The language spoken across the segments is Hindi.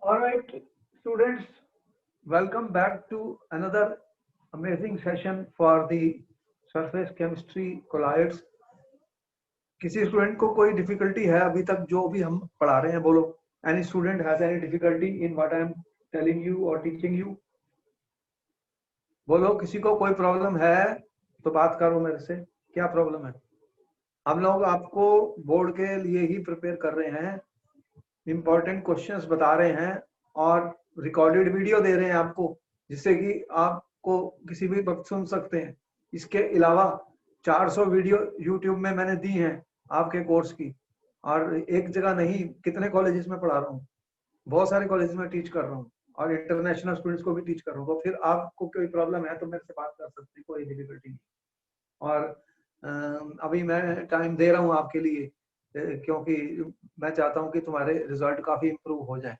All right, students, welcome back to another amazing session for the surface chemistry colloids. किसी स्टूडेंट को कोई डिफिकल्टी है अभी तक जो भी हम पढ़ा रहे हैं? बोलो, any student has any difficulty in what I am telling you और टीचिंग यू? बोलो, किसी को कोई प्रॉब्लम है तो बात करो मेरे से। क्या प्रॉब्लम है? हम लोग आपको बोर्ड के लिए ही प्रिपेयर कर रहे हैं, इंपॉर्टेंट क्वेश्चंस बता रहे हैं और रिकॉर्डेड वीडियो दे रहे हैं आपको, जिससे कि आपको किसी भी वक्त सुन सकते हैं। इसके अलावा 400 वीडियो यूट्यूब में मैंने दी हैं आपके कोर्स की, और एक जगह नहीं, कितने कॉलेजेस में पढ़ा रहा हूँ, बहुत सारे कॉलेजेस में टीच कर रहा हूँ और इंटरनेशनल स्टूडेंट्स को भी टीच कर रहा हूँ। तो फिर आपको कोई प्रॉब्लम है तो मेरे से बात कर सकते हैं, कोई डिफिकल्टी नहीं। और अभी मैं टाइम दे रहा हूँ आपके लिए, क्योंकि मैं चाहता हूँ कि तुम्हारे रिजल्ट काफी इम्प्रूव हो जाए।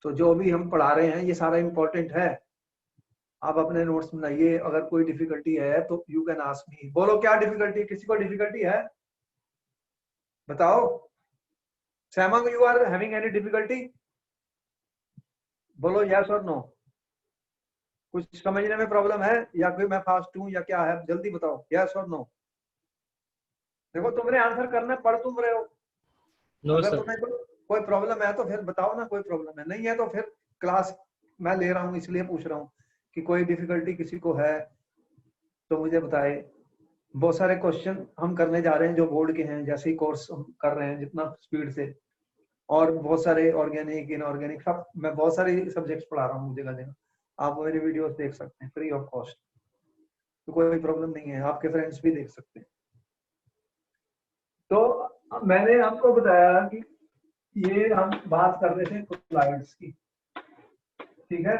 तो जो भी हम पढ़ा रहे हैं ये सारा इम्पोर्टेंट है। आप अपने नोट्स बनाइए, अगर कोई डिफिकल्टी है तो यू कैन आस्क मी। बोलो, क्या डिफिकल्टी? किसी को डिफिकल्टी है? बताओ। सैमंग, you are having any difficulty? बोलो यस और नो। कुछ समझने में प्रॉब्लम है या कोई मैं फास्ट हूँ या क्या है? जल्दी बताओ, यस और नो। देखो, तुमने आंसर करना, पढ़ तुम रहे हो। नो अगर सर। तुम्हें कोई प्रॉब्लम है तो फिर बताओ ना, कोई प्रॉब्लम है। नहीं है तो फिर क्लास मैं ले रहा हूँ, इसलिए पूछ रहा हूँ कि कोई डिफिकल्टी किसी को है तो मुझे बताए। बहुत सारे क्वेश्चन हम करने जा रहे हैं जो बोर्ड के हैं, जैसे ही कोर्स हम कर रहे हैं जितना स्पीड से, और बहुत सारे ऑर्गेनिक इनऑर्गेनिक सब, मैं बहुत सारे सब्जेक्ट्स पढ़ा रहा हूँ जगह जगह। आप मेरे वीडियोस देख सकते हैं फ्री ऑफ कॉस्ट, तो कोई प्रॉब्लम नहीं है, आपके फ्रेंड्स भी देख सकते हैं। तो मैंने आपको बताया कि ये हम बात कर रहे थे कोलाइड्स की, ठीक है।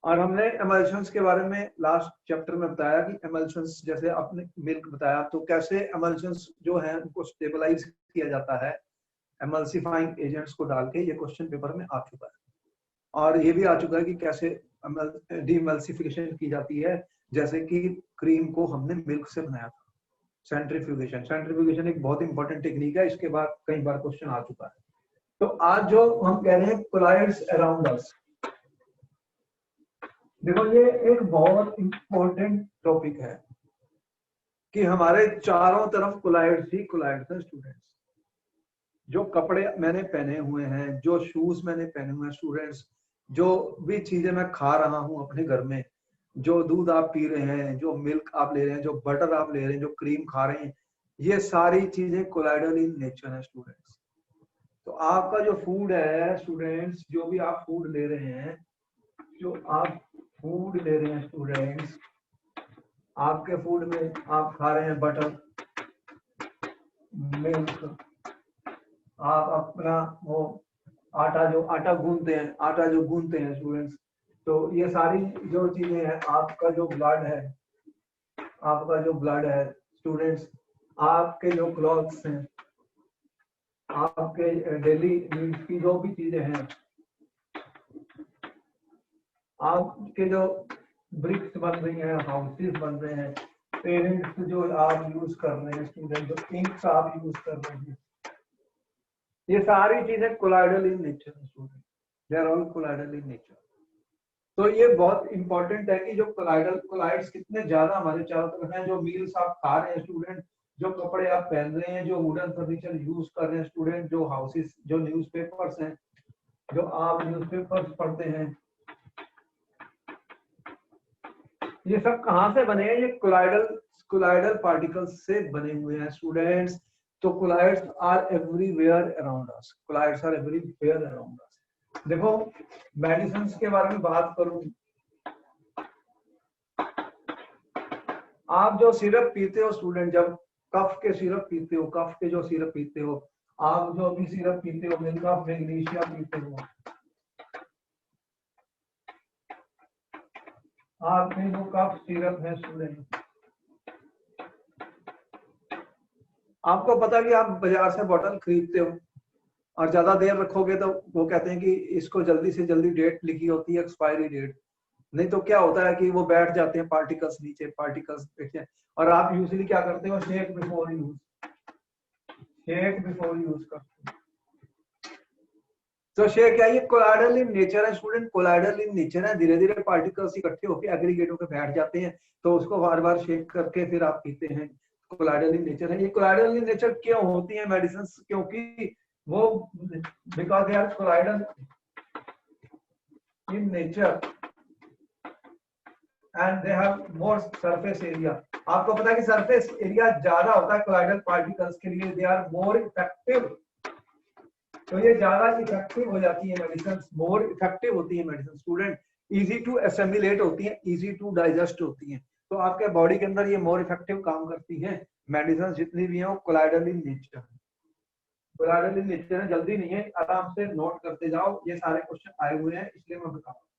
और हमने एमल्शंस के बारे में लास्ट चैप्टर में बताया कि एमल्शंस, जैसे आपने मिल्क बताया, तो कैसे एमल्शंस जो है उनको स्टेबलाइज किया जाता है एमल्सिफाइंग एजेंट्स को डाल के। ये क्वेश्चन पेपर में आ चुका है, और ये भी आ चुका है कि कैसे डीएमल्सिफिकेशन की जाती है, जैसे कि क्रीम को हमने मिल्क से बनाया था। सेंट्रीफ्यूगेशन, सेंट्रीफ्यूगेशन एक बहुत इंपॉर्टेंट टेक्निक है, इसके बाद कई बार क्वेश्चन आ चुका है। तो आज जो हम कह रहे हैं कोलाइड्स अराउंड अस, देखो ये एक बहुत इंपॉर्टेंट टॉपिक है कि हमारे चारों तरफ कोलाइड्स ही कोलाइड्स हैं स्टूडेंट्स। जो कपड़े मैंने पहने हुए हैं, जो शूज मैंने पहने हुए हैं स्टूडेंट्स, जो भी चीजें मैं खा रहा हूं अपने घर में, जो दूध आप पी रहे हैं, जो मिल्क आप ले रहे हैं, जो बटर आप ले रहे हैं, जो क्रीम खा रहे हैं, ये सारी चीजें कोलाइडल इन नेचर है स्टूडेंट्स। तो आपका जो फूड है स्टूडेंट्स, जो भी आप फूड ले रहे हैं, जो आप फूड ले रहे हैं स्टूडेंट्स, आपके फूड में आप खा रहे हैं बटर, मिल्क, आप अपना वो आटा जो गूंथते हैं स्टूडेंट्स, तो ये सारी जो चीजें हैं, आपका जो ब्लड है स्टूडेंट्स, आपके जो क्लॉथ्स हैं, आपके डेली नीड्स की जो भी चीजें हैं, आपके जो ब्रिक्स बन रही हैं, हाउसेस बन रहे हैं, पेरेंट्स जो आप यूज कर रहे हैं स्टूडेंट, जो इंक्स आप यूज कर रहे हैं, ये सारी चीजें कोलाइडल इन नेचर है student. They are all colloidal in nature. तो ये बहुत इंपॉर्टेंट है कि जो कोलाइड्स कितने ज्यादा हमारे चारों तरफ हैं। जो मील्स आप खा रहे हैं स्टूडेंट, जो कपड़े आप पहन रहे हैं, जो वुडन फर्नीचर यूज कर रहे हैं स्टूडेंट, जो हाउसेस, जो न्यूज़पेपर्स हैं, जो आप न्यूज़पेपर्स पढ़ते हैं, ये सब कहाँ से बने हैं? ये कोलाइडल पार्टिकल्स से बने हुए हैं स्टूडेंट्स। तो colloids are everywhere around us, colloids are everywhere around us. देखो, मेडिसिन के बारे में बात करूं, आप जो सिरप पीते हो स्टूडेंट, जब कफ के सिरप पीते हो, कफ के जो सिरप पीते हो, आप जो भी सिरप पीते हो, मिल्क ऑफ मैग्नीशिया पीते हो, आपके जो कफ सिरप है स्टूडेंट, आपको पता कि आप बाजार से बोतल खरीदते हो और ज्यादा देर रखोगे तो वो कहते हैं कि इसको जल्दी से जल्दी डेट लिखी होती है, एक्सपायरी डेट। नहीं तो क्या होता है कि वो बैठ जाते हैं पार्टिकल्स नीचे, पार्टिकल्स बैठते हैं। और आप यूजुअली क्या करते हो? शेक बिफोर यूज करते हो। तो शेयर क्या, ये कोलाइडल इन नेचर है स्टूडेंट, कोलाइडल इन नेचर है। धीरे धीरे पार्टिकल्स इकट्ठे होकर एग्रीगेट होकर बैठ जाते हैं, तो उसको बार बार शेक करके फिर आप पीते हैं। कोलाइडल इन नेचर है। ये कोलाइडल इन नेचर क्यों होती है मेडिसिन? क्योंकि वो because they are colloidal in nature and they have more surface area. आपको पता है कि सरफेस एरिया ज्यादा होता है कोलाइडल पार्टिकल्स के लिए, दे आर मोर इफेक्टिव। तो ये ज्यादा इफेक्टिव हो जाती है मेडिसिन, मोर इफेक्टिव होती है medicine student, easy to assimilate होती है, इजी टू डाइजेस्ट होती है। तो आपके बॉडी के अंदर ये मोर इफेक्टिव काम करती है मेडिसिन जितनी भी है, वो कोलाइडल इन नेचर है। कोलाइडल इन नेचर है, जल्दी नहीं है, आराम से नोट करते जाओ, ये सारे क्वेश्चन आए हुए हैं इसलिए मैं बता रहा हूँ।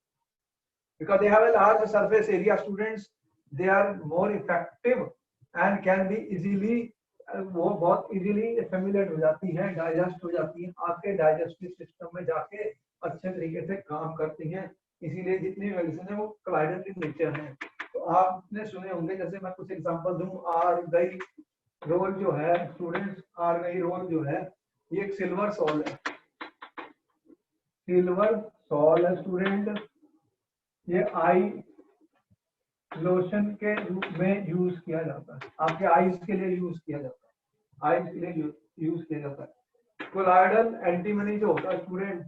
Because they have a large surface area, students, they are more effective and can be easily, वो बहुत इजीली एसिमिलेट हो जाती है, डाइजेस्ट हो जाती है, आपके डाइजेस्टिव सिस्टम में जाके अच्छे तरीके से काम करती हैं। इसीलिए जितनी मेडिसिन है वो कोलाइडल इन नेचर है। तो आपने सुने होंगे, जैसे मैं कुछ एग्जांपल दूं, आर्गई रोल जो है स्टूडेंट्स, आर्गई रोल जो है ये एक सिल्वर सॉल है, सिल्वर सॉल है स्टूडेंट। ये आई लोशन के रूप में यूज किया जाता है, आपके आईज के लिए यूज किया जाता है, आईज के लिए यूज किया जाता है। कोलाइडल एंटीमनी जो होता है स्टूडेंट,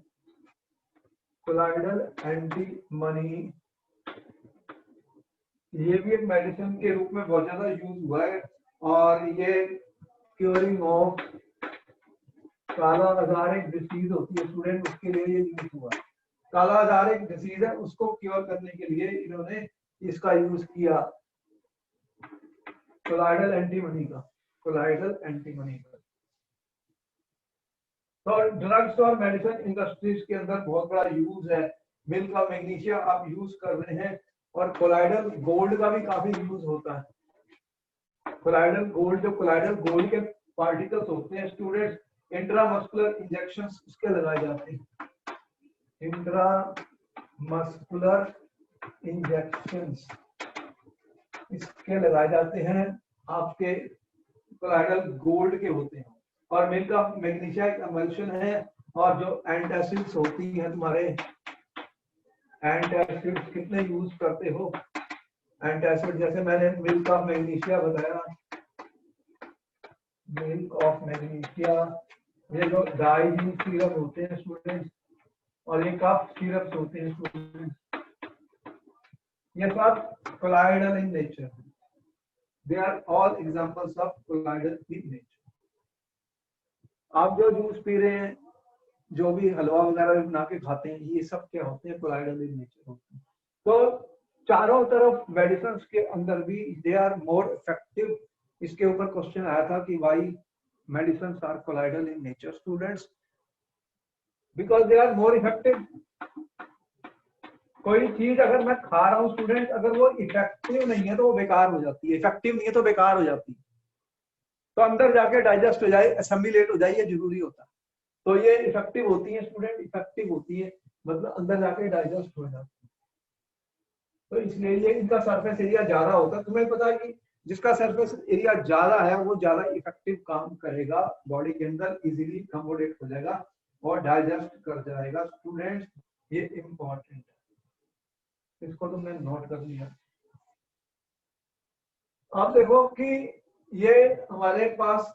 कोलाइडल एंटीमनी ये भी एक मेडिसिन के रूप में बहुत ज्यादा यूज हुआ है, और ये क्योरिंग ऑफ काला आजार एक डिसीज होती है स्टूडेंट, उसके लिए ये यूज हुआ। काला आजार एक डिसीज है, उसको क्योर करने के लिए इन्होंने इसका यूज किया, कोलाइडल एंटीमनी का, कोलाइडल एंटीमनी का। तो ड्रग्स और मेडिसिन इंडस्ट्रीज के अंदर बहुत बड़ा यूज है। मिल्क ऑफ मैग्नीशिया आप यूज कर रहे हैं, और कोलाइडल गोल्ड का भी काफी यूज होता है। कोलाइडल गोल्ड, जो कोलाइडल गोल्ड के पार्टिकल्स होते हैं स्टूडेंट्स, इंट्रामस्कुलर इंजेक्शंस उसके लगाए जाते हैं, इंट्रामस्कुलर इंजेक्शंस इसके लगाए जाते हैं, आपके कोलाइडल गोल्ड के होते हैं। और मिल्क ऑफ मैग्नीशिया एक एमल्शन है, और जो एंटासिड्स होती हैं तुम्हारे, एंटासिड्स कितने यूज करते हो एंटासिड, जैसे मैंने मिल्क ऑफ मैग्नीशिया बताया, मिल्क ऑफ मैग्नीशिया, ये जो डाइजीन सिरप होते हैं स्टूडेंट्स, और ये कफ सिरप्स होते हैं स्टूडेंट्स, ये सब colloidal in nature, they are all examples of colloidal in nature. आप जो जूस पी रहे हैं, जो भी हलवा वगैरह बना के खाते हैं, ये सब क्या होते हैं, कोलाइडल इन नेचर होते हैं। तो चारों तरफ मेडिसिन के अंदर भी दे आर मोर इफेक्टिव। इसके ऊपर क्वेश्चन आया था कि why medicine are colloidal in nature students, because they are more effective. कोई चीज अगर मैं खा रहा हूँ स्टूडेंट, अगर वो इफेक्टिव नहीं है तो वो बेकार हो जाती है, इफेक्टिव नहीं है तो बेकार हो जाती है। तो अंदर जाके डाइजेस्ट हो जाए, असेंबलेट हो जाए, ये जरूरी होता है। तो ये इफेक्टिव होती है स्टूडेंट, इफेक्टिव होती है मतलब अंदर जाके डाइजेस्ट हो जाती है। तो इसलिए ये इनका सरफेस एरिया ज्यादा होता है। तुम्हें पता है कि जिसका सरफेस एरिया ज्यादा है वो ज्यादा इफेक्टिव काम करेगा, बॉडी के अंदर इजीली अकोमोडेट हो जाएगा और डाइजेस्ट कर जाएगा स्टूडेंट, ये इम्पोर्टेंट है, इसको तुमने नोट कर लिया। आप देखो कि ये हमारे पास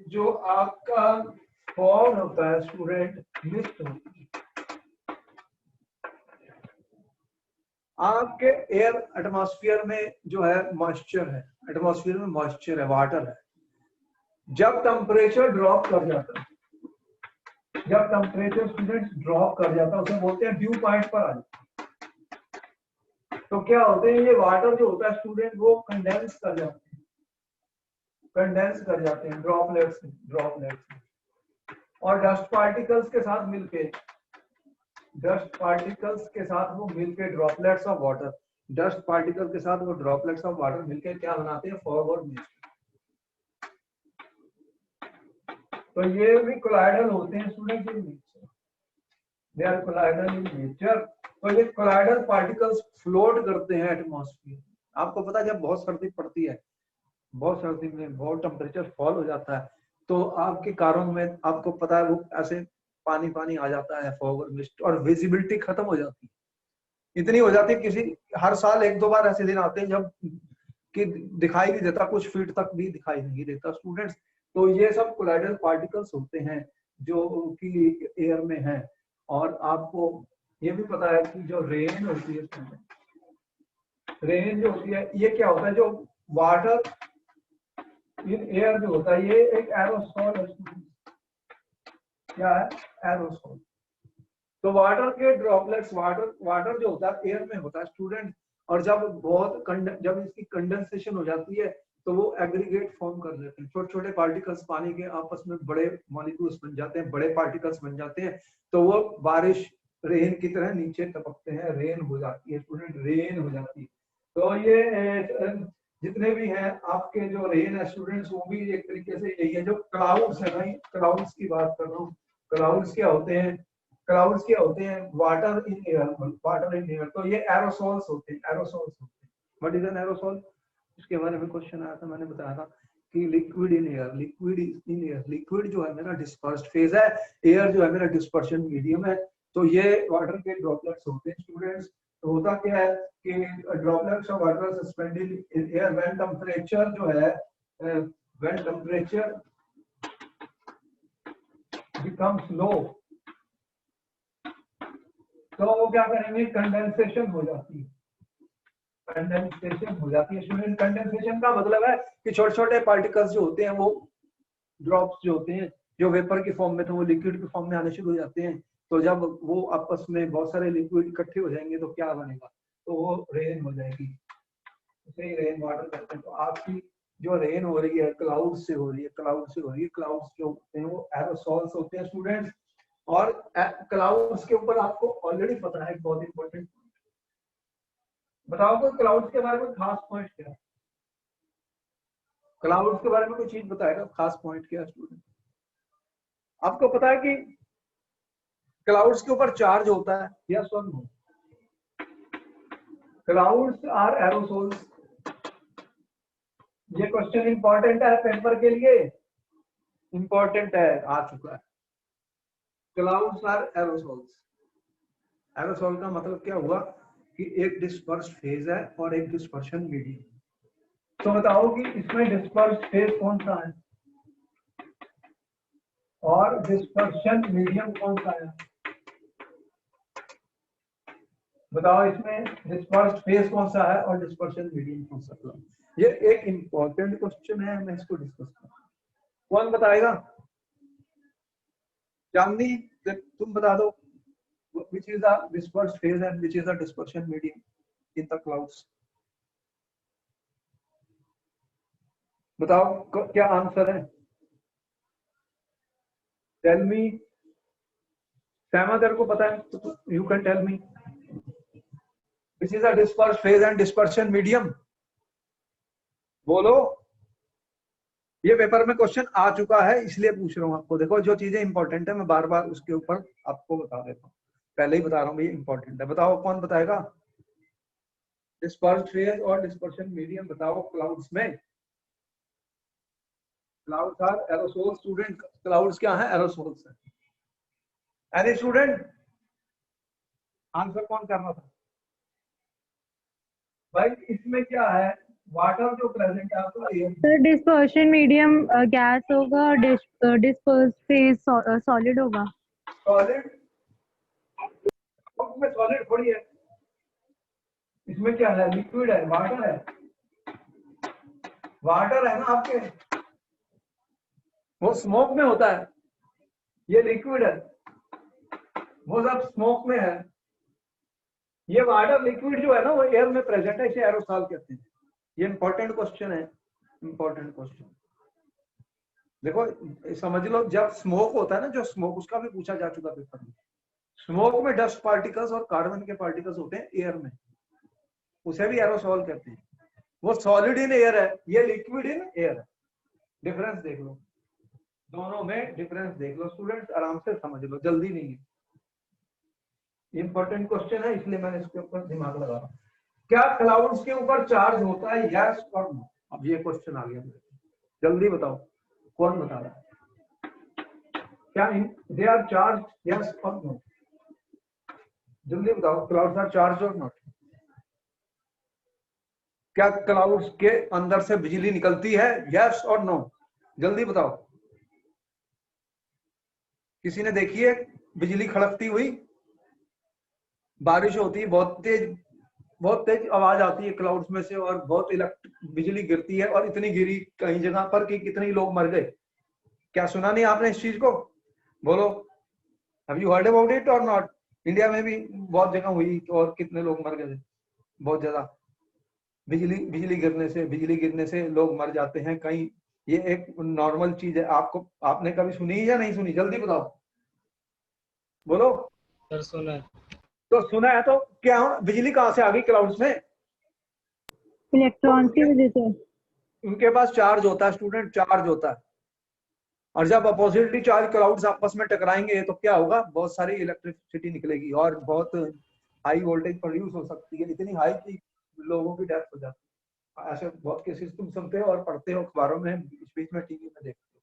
जो आपका फॉग होता है स्टूडेंट, मिस्ट होती है, आपके एयर एटमॉस्फेयर में जो है मॉइस्चर है, एटमॉस्फेयर में मॉइस्चर है, वाटर है। जब टेम्परेचर ड्रॉप कर जाता है, जब टेम्परेचर स्टूडेंट्स ड्रॉप कर जाता है, उसे बोलते हैं ड्यू पॉइंट पर आ जाता है। तो क्या होते हैं, ये वाटर जो होता है स्टूडेंट वो कंडेंस कर जाते हैं, कंडेंस कर जाते हैं ड्रॉपलेट्स ड्रॉपलेट्स, और डस्ट पार्टिकल्स के साथ मिलके, डस्ट पार्टिकल्स के साथ वो मिलके droplets of water, dust particle के साथ वो ड्रॉपलेट्स ऑफ वाटर मिलके क्या बनाते हैं, फॉग और मिस्ट। तो ये भी कोलाइडल होते हैं student in nature, they are colloidal in nature. तो ये कोलाइडल पार्टिकल्स फ्लोट करते हैं एटमॉस्फेयर। आपको पता है जब बहुत सर्दी पड़ती है, बहुत सर्दी में बहुत टेम्परेचर फॉल हो जाता है, तो आपके कारों में आपको पता है वो ऐसे पानी पानी आ जाता है, फॉग और मिस्ट, और विजिबिलिटी खत्म हो जाती है, इतनी हो जाती है। किसी हर साल एक दो बार ऐसे दिन आते हैं जब कि दिखाई नहीं देता, कुछ फीट तक भी दिखाई नहीं देता स्टूडेंट्स। तो ये सब कोलाइडल पार्टिकल्स होते हैं जो कि एयर में है। और आपको ये भी पता है कि जो रेन होती है, रेन जो होती है ये क्या होता है, जो वाटर इन एयर जो होता है ये एक एरोसॉल है। क्या है? एरोसॉल। तो वाटर के ड्रॉपलेट्स, वाटर जो होता है एयर में होता है स्टूडेंट, और जब इसकी कंडेंसेशन हो जाती है तो वो एग्रीगेट फॉर्म कर देते हैं, छोटे छोटे पार्टिकल्स पानी के आपस में बड़े मॉलिक्यूल्स बन जाते हैं, बड़े पार्टिकल्स बन जाते हैं। तो वो बारिश रेन की तरह नीचे टपकते हैं, रेन हो जाती है स्टूडेंट, रेन हो जाती है। तो ये जितने भी हैं आपके जो रेन है स्टूडेंट्स, वो भी एक तरीके से यही है। जो क्लाउड्स है भाई, क्लाउड्स की बात कर रहा हूँ। क्लाउड्स क्या होते हैं? क्लाउड्स क्या होते हैं? Water in air, water in air. तो ये एरोसॉल्स होते हैं, एरोसॉल्स होते हैं। What is an aerosol? इसके बारे में क्वेश्चन आया था, मैंने बताया था कि liquid in air, liquid in air. Liquid जो है मेरा डिस्पर्स्ड फेज है, एयर जो है मेरा डिस्पर्शन मीडियम है। तो ये वाटर के ड्रॉपलेट्स होते हैं स्टूडेंट्स। तो होता क्या है कि droplets of water suspended in air when temperature जो है, व्हेन टेंपरेचर बिकम्स लो, तो वो क्या करेंगे, कंडेंसेशन हो जाती है, कंडेंसेशन हो जाती है स्टूडेंट। कंडेंसेशन का मतलब है कि छोटे छोटे पार्टिकल्स जो होते हैं, वो ड्रॉप्स जो होते हैं, जो वेपर की फॉर्म में थे वो लिक्विड की फॉर्म में आने शुरू हो जाते हैं। तो जब वो आपस में बहुत सारे लिक्विड इकट्ठे हो जाएंगे तो क्या बनेगा? तो वो रेन हो जाएगी, उसे रेन वाटर कहते हैं। तो आपकी जो रेन हो रही है क्लाउड से हो रही है, क्लाउड से हो रही है। क्लाउड्स जो होते हैं वो एरोसॉल्स होते हैं स्टूडेंट्स। और क्लाउड्स के ऊपर आपको ऑलरेडी पता है बहुत इंपॉर्टेंट, बताओ कोई क्लाउड्स के बारे में खास पॉइंट क्या है? क्लाउड्स के बारे में कोई चीज बताएगा, खास पॉइंट क्या है स्टूडेंट? आपको पता है कि क्लाउड्स के ऊपर चार्ज होता है, यस और नो? Clouds are aerosols. ये क्वेश्चन इंपॉर्टेंट है पेपर के लिए, इंपॉर्टेंट है, आ चुका है। Clouds are aerosols. एरोसोल का मतलब क्या हुआ कि एक डिस्पर्स्ड फेज है और एक डिस्पर्शन मीडियम। तो बताओ कि इसमें डिस्पर्स्ड फेज कौन सा है और डिस्पर्शन मीडियम कौन सा है? बताओ इसमें डिस्पर्स्ड फेज कौन सा है और डिस्पर्शन मीडियम कौन सा है? ये एक इंपॉर्टेंट क्वेश्चन है, मैं इसको डिस्कस करूं। कौन बताएगा? चांदनी, तुम बता दो, which is the dispersed phase and which is the dispersion medium in the clouds? बताओ क्या आंसर है? Tell me. सैमा तेरे को पता है तो you can tell me which is the dispersed phase and dispersion medium? बोलो। ये पेपर में क्वेश्चन आ चुका है इसलिए पूछ रहा हूँ आपको। देखो जो चीजें इंपॉर्टेंट है मैं बार बार उसके ऊपर आपको बता देता हूँ, पहले ही बता रहा हूँ भाई इंपॉर्टेंट है। बताओ कौन बताएगा? डिस्पर्स्ड फेज और डिस्पर्शन मीडियम बताओ क्लाउड्स में। Clouds are aerosol student. Clouds क्या है? एरोसोल्स है। एनी स्टूडेंट आंसर कौन करना था भाई? इसमें क्या है, वाटर जो प्रेजेंट है आपका सर डिस्पर्शन मीडियम गैस होगा और डिस्पर्स फेज सॉलिड होगा। सॉलिड में सॉलिड थोड़ी है, इसमें क्या है? लिक्विड है, वाटर है, वाटर है ना आपके, वो स्मोक में होता है। ये लिक्विड है, वो सब स्मोक में है। ये वाटर लिक्विड जो है ना वो एयर में प्रेजेंट है, इसे एरोसॉल कहते हैं। ये इंपॉर्टेंट क्वेश्चन है, इंपॉर्टेंट क्वेश्चन। देखो समझ लो, जब स्मोक होता है ना, जो स्मोक, उसका भी पूछा जा चुका पेपर में। स्मोक में डस्ट पार्टिकल्स और कार्बन के पार्टिकल्स होते हैं एयर में, उसे भी एरोसॉल कहते हैं। वो सॉलिड इन एयर है, ये लिक्विड इन एयर है। डिफरेंस देख लो, दोनों में डिफरेंस देख लो स्टूडेंट्स, आराम से समझ लो, जल्दी नहीं है। इंपॉर्टेंट क्वेश्चन है इसलिए मैंने इसके ऊपर दिमाग लगा रहा हूं। क्या क्लाउड्स के ऊपर चार्ज होता है, यस और नो? अब ये क्वेश्चन आ गया, जल्दी बताओ कौन बता रहा है? क्या दे आर चार्ज, यस और नो? जल्दी बताओ, क्लाउड्स आर चार्ज और नॉट? क्या क्लाउड्स के अंदर से बिजली निकलती है, यस और नो? जल्दी बताओ। किसी ने देखी है बिजली खड़कती हुई? बारिश होती है, बहुत तेज आवाज आती है क्लाउड्स में से और बहुत बिजली गिरती है, और इतनी गिरी कई जगह पर कि कितने लोग मर गए। क्या सुना नहीं आपने इस चीज को? बोलो, have you heard about it और नॉट? इंडिया में भी बहुत जगह हुई और कितने लोग मर गए, बहुत ज्यादा। बिजली गिरने से लोग मर जाते हैं कहीं। ये एक नॉर्मल चीज है। आपने कभी सुनी या नहीं सुनी? जल्दी बताओ, बोलो। सर सुना है। तो सुना है, तो क्या बिजली कहाँ से आ गई क्लाउड्स में? इलेक्ट्रॉन की वजह से। उनके पास चार्ज होता है स्टूडेंट, चार्ज होता है। और जब अपोजिटली चार्ज क्लाउड्स आपस में टकराएंगे तो क्या होगा? बहुत सारी इलेक्ट्रिसिटी निकलेगी और बहुत हाई वोल्टेज प्रोड्यूस हो सकती है, इतनी हाई कि लोगों की डेथ हो जाती है। ऐसे बहुत केसेस तुम सुनते हो और पढ़ते हो अखबारों में, बीच बीच में टीवी में देखते हो।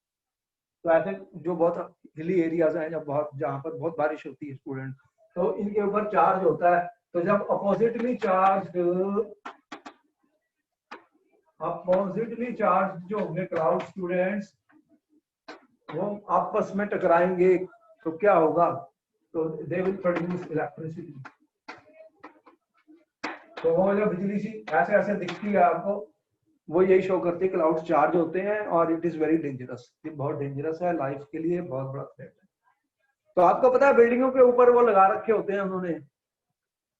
तो ऐसे जो बहुत हिली एरियाज हैं, जब बहुत, जहाँ पर बहुत बारिश होती है स्टूडेंट, तो इनके ऊपर चार्ज होता है। तो जब अपोजिटली चार्ज जो होंगे क्लाउड स्टूडेंट्स, वो आपस में टकराएंगे तो क्या होगा? तो दे विल प्रोड्यूस इलेक्ट्रिसिटी। तो वो जो बिजली सी ऐसे ऐसे दिखती है आपको, वो यही शो करती है क्लाउड चार्ज होते हैं, और इट इज वेरी डेंजरस। ये बहुत डेंजरस है, लाइफ के लिए बहुत बड़ा थ्रेट है। तो आपको पता है बिल्डिंगों के ऊपर वो लगा रखे होते हैं उन्होंने,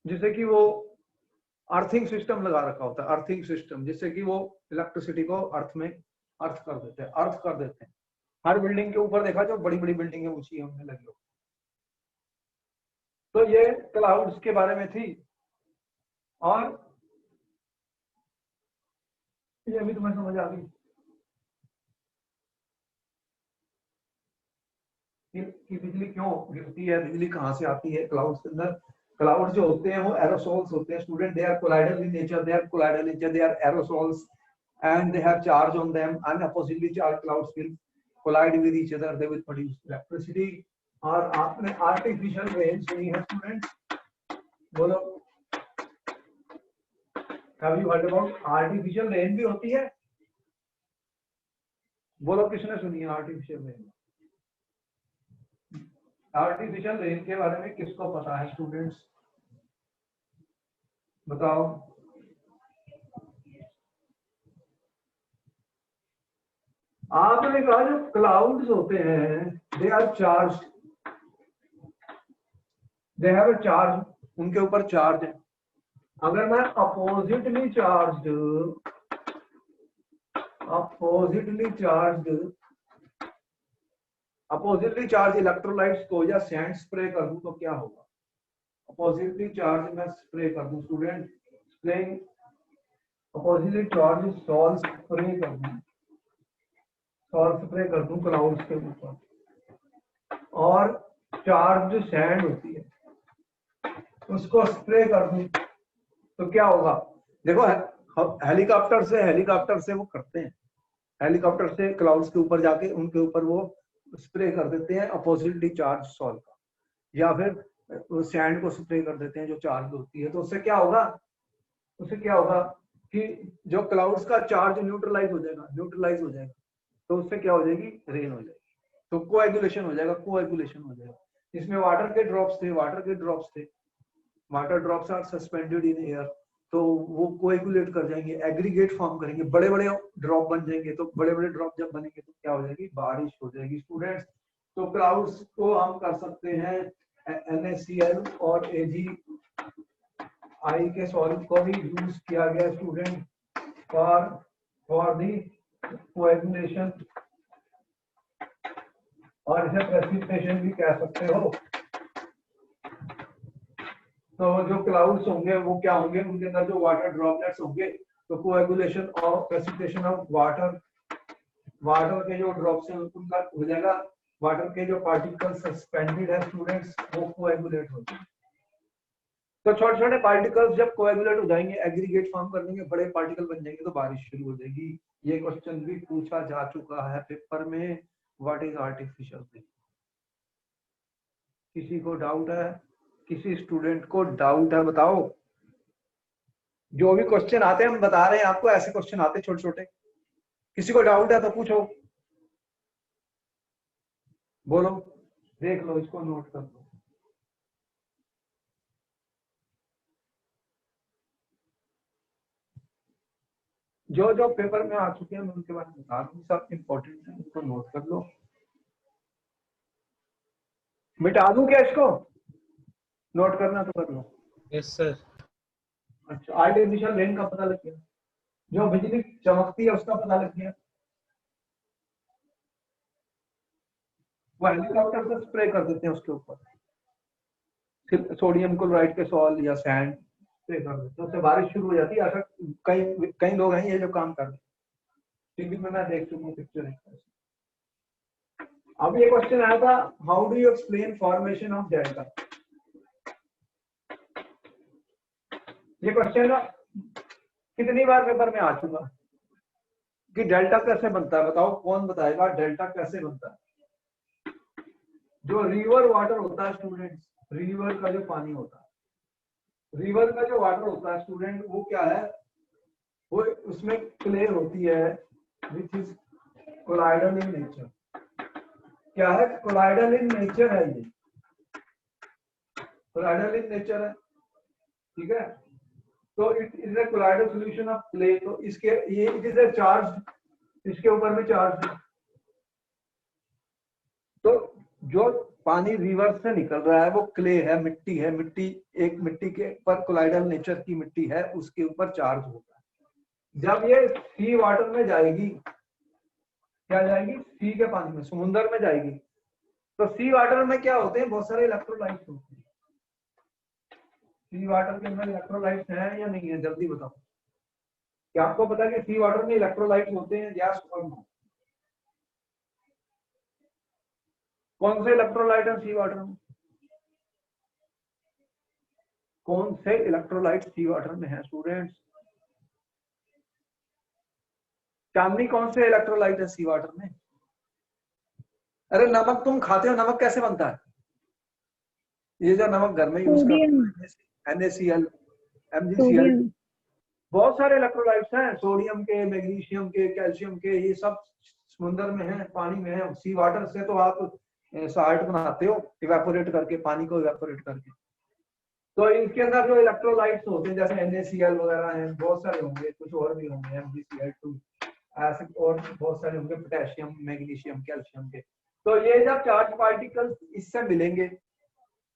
जिससे कि वो अर्थिंग सिस्टम लगा रखा होता है, अर्थिंग सिस्टम, जिससे कि वो इलेक्ट्रिसिटी को अर्थ कर देते हैं। हर बिल्डिंग के ऊपर देखा, जो बड़ी बड़ी बिल्डिंग है ऊंची होने लगी हो। तो ये क्लाउड्स के बारे में थी, और ये भी तुम्हें समझ आ गई कि बिजली क्यों गिरती है, बिजली कहाँ से आती है क्लाउड्स के अंदर। क्लाउड जो होते हैं वो एरोसोल्स होते हैं student. They are colloidal in nature, they are aerosols and they have charge on them, and oppositely charged clouds will collide with each other, they will produce electricity। और आपने आर्टिफिशियल रेन सुनी है स्टूडेंट? बोलो, have you heard about artificial rain भी होती है? बोलो, किसने सुनी है आर्टिफिशियल रेन? आर्टिफिशियल रेन के बारे में किसको पता है स्टूडेंट्स? बताओ। आपने कहा जो क्लाउड्स होते हैं, they are charge, they have a charge, उनके ऊपर चार्ज है। अगर मैं अपोजिटली चार्ज इलेक्ट्रोलाइट्स को या सैंड स्प्रे कर दूं तो क्या होगा? अपोजिटली चार्ज मैं स्प्रे कर दूं student, spraying oppositely charge salt spray कर दूं क्लाउड्स के ऊपर, और चार्ज जो सैंड होती है उसको स्प्रे कर दूं तो क्या होगा? देखो, हेलीकॉप्टर से वो करते हैं, हेलीकॉप्टर से क्लाउड्स के ऊपर जाके उनके ऊपर वो स्प्रे कर देते हैं अपोजिटली चार्ज सॉल्ट का, या फिर सैंड को स्प्रे कर देते हैं जो चार्ज होती है। तो उससे क्या होगा कि जो क्लाउड्स का चार्ज न्यूट्रलाइज हो जाएगा, तो उससे क्या हो जाएगी? रेन हो जाएगी। तो कोएगुलेशन हो जाएगा। इसमें water drops are suspended in air, तो वो कोएगुलेट कर जाएंगे, एग्रीगेट फॉर्म करेंगे, बड़े बड़े ड्रॉप बन जाएंगे। तो बड़े बड़े ड्रॉप जब बनेंगे तो क्या हो जाएगी? बारिश हो जाएगी स्टूडेंट्स। तो क्लाउड्स को हम कर सकते हैं NaCl और AgI के सॉल्यूट को भी यूज किया गया स्टूडेंट फॉर दी कोएगुलेशन, और इसे प्रेसिपिटेशन भी कह सकते हो। तो जो क्लाउड्स होंगे वो क्या होंगे? उनके अंदर जो वाटर ड्रॉपलेट्स होंगे, तो कोएगुलेशन और प्रेसिपिटेशन ऑफ वाटर के जो ड्रॉप्स हैं उनका हो जाएगा। वाटर के जो पार्टिकल सस्पेंडेड है स्टूडेंट्स, वो कोएगुलेट हो जाएंगे। तो छोटे छोटे पार्टिकल्स जब कोएगुलेट हो जाएंगे, एग्रीगेट फॉर्म कर देंगे, बड़े पार्टिकल बन जाएंगे, तो बारिश शुरू हो जाएगी। ये क्वेश्चन भी पूछा जा चुका है पेपर में, व्हाट इज आर्टिफिशियल रेन। किसी को डाउट है? किसी स्टूडेंट को डाउट है बताओ। जो भी क्वेश्चन आते हैं हम बता रहे हैं आपको, ऐसे क्वेश्चन आते हैं छोटे छोटे। किसी को डाउट है तो पूछो, बोलो, देख लो, इसको नोट कर लो। जो जो पेपर में आ चुके हैं मैं उनके बारे में बता दूं, सब इम्पोर्टेंट है, उनको नोट कर लो। मिटा दूं क्या इसको? नोट करना तो कर लो। Yes sir. अच्छा, आर्टिफिशियल रेन का पता लग गया, जो बिजली चमकती है उसका पता लग गया, वो हेलीकॉप्टर से स्प्रे कर देते हैं उसके ऊपर, फिर सोडियम क्लोराइड के सॉल्ट या सैंड स्प्रे कर देते हैं, उससे बारिश शुरू हो जाती है। ऐसा कई कई लोग हैं ये जो काम कर रहे हैं, टीवी में मैं देख चुका हूँ पिक्चर। अब ये क्वेश्चन आया था, how do you explain formation of delta. ये क्वेश्चन कितनी बार पेपर में आ चुका कि डेल्टा कैसे बनता है, बताओ कौन बताएगा डेल्टा कैसे बनता है। जो रिवर वाटर होता है स्टूडेंट्स, रिवर का जो पानी होता है, रिवर का जो वाटर होता है स्टूडेंट, वो क्या है, वो उसमें क्ले होती है which is colloidal in nature. क्या है? कोलाइडल इन नेचर है, ये कोलाइडल इन नेचर है, ठीक है। तो it is a colloidal solution of clay. तो इसके ये इट इज ए चार्ज, इसके ऊपर में चार्ज है। तो जो पानी रिवर से निकल रहा है वो क्ले है, मिट्टी है, मिट्टी एक मिट्टी के ऊपर कोलाइडल नेचर की मिट्टी है, उसके ऊपर चार्ज होता है। जब ये सी वाटर में जाएगी, क्या जाएगी? सी के पानी में, समुद्र में जाएगी। तो सी वाटर में क्या होते हैं? बहुत सारे इलेक्ट्रोलाइट्स होते हैं। सी वाटर के अंदर इलेक्ट्रोलाइट्स हैं या नहीं है, जल्दी बताओ। क्या आपको पता है कि सी वाटर में इलेक्ट्रोलाइट्स होते हैं, यस और नो? कौन से इलेक्ट्रोलाइट है सी वाटर में? कौन से इलेक्ट्रोलाइट सी वाटर में है स्टूडेंट्स? चांदनी, कौन से इलेक्ट्रोलाइट है सी वाटर में? अरे नमक तुम खाते हो, नमक कैसे बनता है? ये जो नमक घर में यूज करते हैं, NaCl, MgCl, बहुत सारे इलेक्ट्रोलाइट्स हैं, सोडियम के, मैग्नीशियम के, कैल्शियम के, ये सब समुद्र में है, पानी में है। सी वाटर से तो आप साल्ट बनाते हो इवेपोरेट करके, पानी को इवेपोरेट करके। तो इनके अंदर जो इलेक्ट्रोलाइट्स होते हैं जैसे NaCl वगैरह हैं, बहुत सारे होंगे, कुछ और भी होंगे, MgCl2, ऐसे और बहुत सारे होंगे, पोटेशियम, मैग्नीशियम, कैल्शियम के। तो ये जब चार्ज पार्टिकल्स इससे मिलेंगे,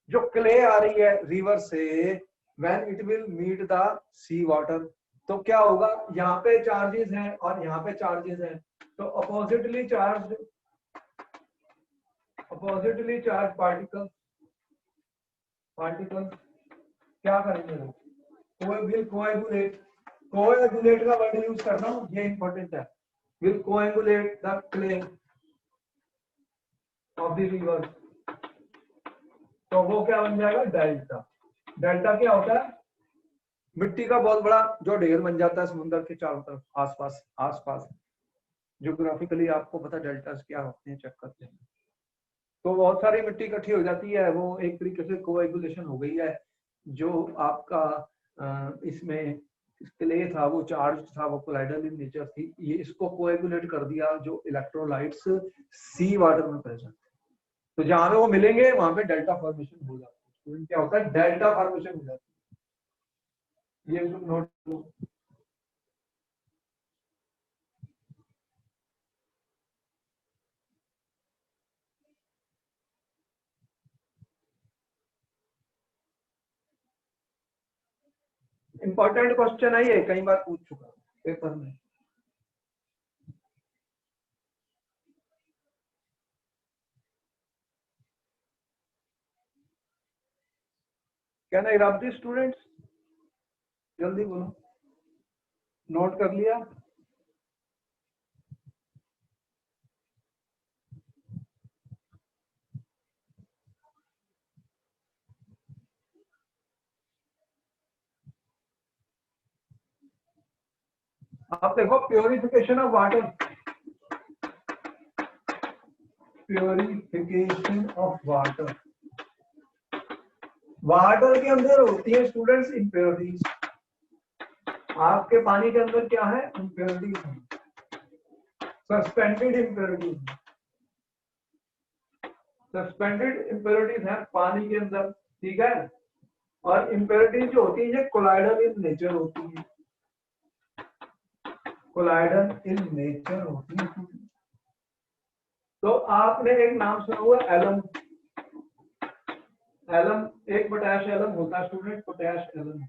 जो क्ले आ रही है रिवर से, when it will meet the sea water, तो क्या होगा? यहाँ पे चार्जेस हैं और यहाँ पे चार्जेस हैं, तो अपोजिटली चार्ज पार्टिकल्स क्या करेंगे? कोएगुलेट का वर्ड यूज कर रहा हूँ, ये इंपॉर्टेंट है। Will coagulate the clay of the river, तो वो क्या बन जाएगा? डेल्टा। डेल्टा क्या होता है? मिट्टी का बहुत बड़ा जो ढेर बन जाता है समुद्र के चारों तरफ, आसपास। ज्योग्राफिकली आपको पता डेल्टास क्या होते हैं, चेक करते हैं। तो बहुत सारी मिट्टी इकट्ठी हो जाती है, वो एक तरीके से कोएगुलेशन हो गई है। जो आपका इसमें क्ले था वो चार्ज था, वो कोलाइडल इन नेचर थी, ये इसको कोएगुलेट कर दिया जो इलेक्ट्रोलाइट्स सी वाटर में प्रेजेंट। तो जहां पे वो मिलेंगे वहां पे डेल्टा फॉर्मेशन हो जाता है। क्या होता है? डेल्टा फॉर्मेशन हो जाती है। ये नोट लो। इंपॉर्टेंट क्वेश्चन है ये, कई बार पूछ चुका पेपर में। कैन आई रब दी स्टूडेंट्स? जल्दी बोलो, नोट कर लिया? आप देखो, purification of water, purification of water, water के अंदर होती है स्टूडेंट्स इम्प्योरिटीज। आपके पानी के अंदर क्या है? इम्प्योरिटीज है, सस्पेंडेड इम्प्योरिटीज। सस्पेंडेड इम्प्योरिटीज है पानी के अंदर, ठीक है। और इम्प्योरिटीज जो होती है ये कोलाइडल इन नेचर होती है, कोलाइडल इन नेचर होती है। तो आपने एक नाम सुना हुआ एलम, एलम एक पोटेश एलम होता है स्टूडेंट, पोटेश एलम।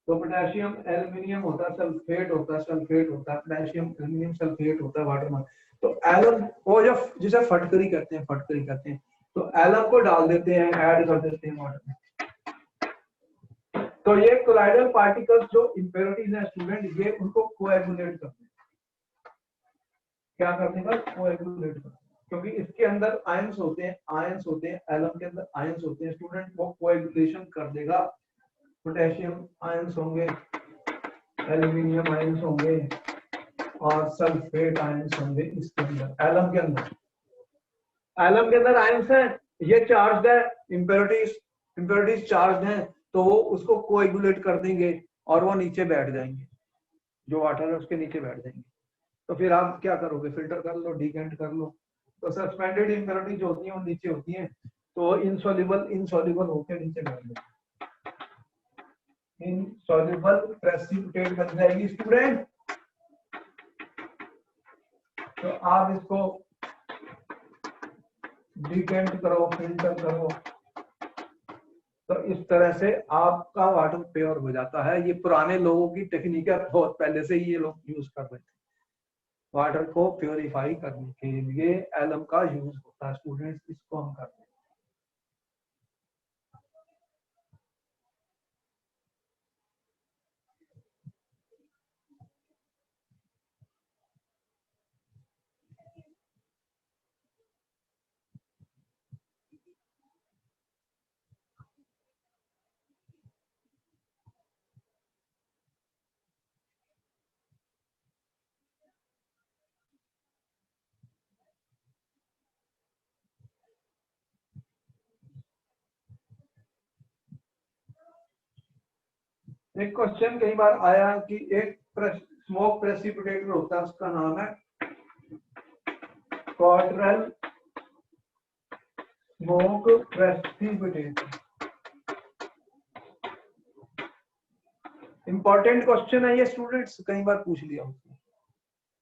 तो पोटेशियम एल्यूमिनियम होता है, सल्फेट होता है, सल्फेट होता है, पोटेशियम एल्यूमिनियम सल्फेट होता है वाटर में। तो एलम वो जब जिसे फटकरी कहते हैं, फटकरी कहते हैं, तो एलम को डाल देते हैं, ऐड कर देते हैं वाटर में। तो ये कोलाइडल पार्टिकल्स जो इम्प्योरिटीज हैं स्टूडेंट, ये उनको कोएगुलेट करते हैं। क्या करते हैं? कोएगुलेट करते हैं, क्योंकि इसके अंदर आयंस होते हैं, आयंस होते हैं, एलम के अंदर आयंस होते हैं स्टूडेंट, वो कोएगुलेशन कर देगा। पोटेशियम आयंस होंगे, एल्यूमिनियम आयंस होंगे और सल्फेट आयंस होंगे इसके अंदर, एलम के अंदर। एलम के अंदर आयंस हैं, ये चार्ज है, इम्प्योरिटीज चार्ज हैं, तो वो उसको कोएगुलेट कर देंगे और वो नीचे बैठ जाएंगे, जो वाटर है उसके नीचे बैठ जाएंगे। तो फिर आप क्या करोगे? फिल्टर कर लो, डिकेंट कर लो। तो सस्पेंडेड इम्प्योरिटी जो होती है वो नीचे होती है, तो इनसॉल्युबल होकर नीचे बैठ जाएंगे, इनसॉल्युबल प्रेसिपिटेट बन जाएगी स्टूडेंट। तो आप इसको डिकेंट करो, फिल्टर करो, तो इस तरह से आपका वाटर प्योर हो जाता है। ये पुराने लोगों की टेक्निक है, बहुत पहले से ही ये लोग यूज कर रहे थे। वाटर को प्योरीफाई करने के लिए एलम का यूज होता है स्टूडेंट्स, इसको हम करते हैं। एक क्वेश्चन कई बार आया कि एक स्मोक प्रेसिपिटेटर होता है, उसका नाम है क्वार्टरल स्मोक प्रेसिपिटेटर। इंपॉर्टेंट क्वेश्चन है ये स्टूडेंट्स, कई बार पूछ लिया होता है।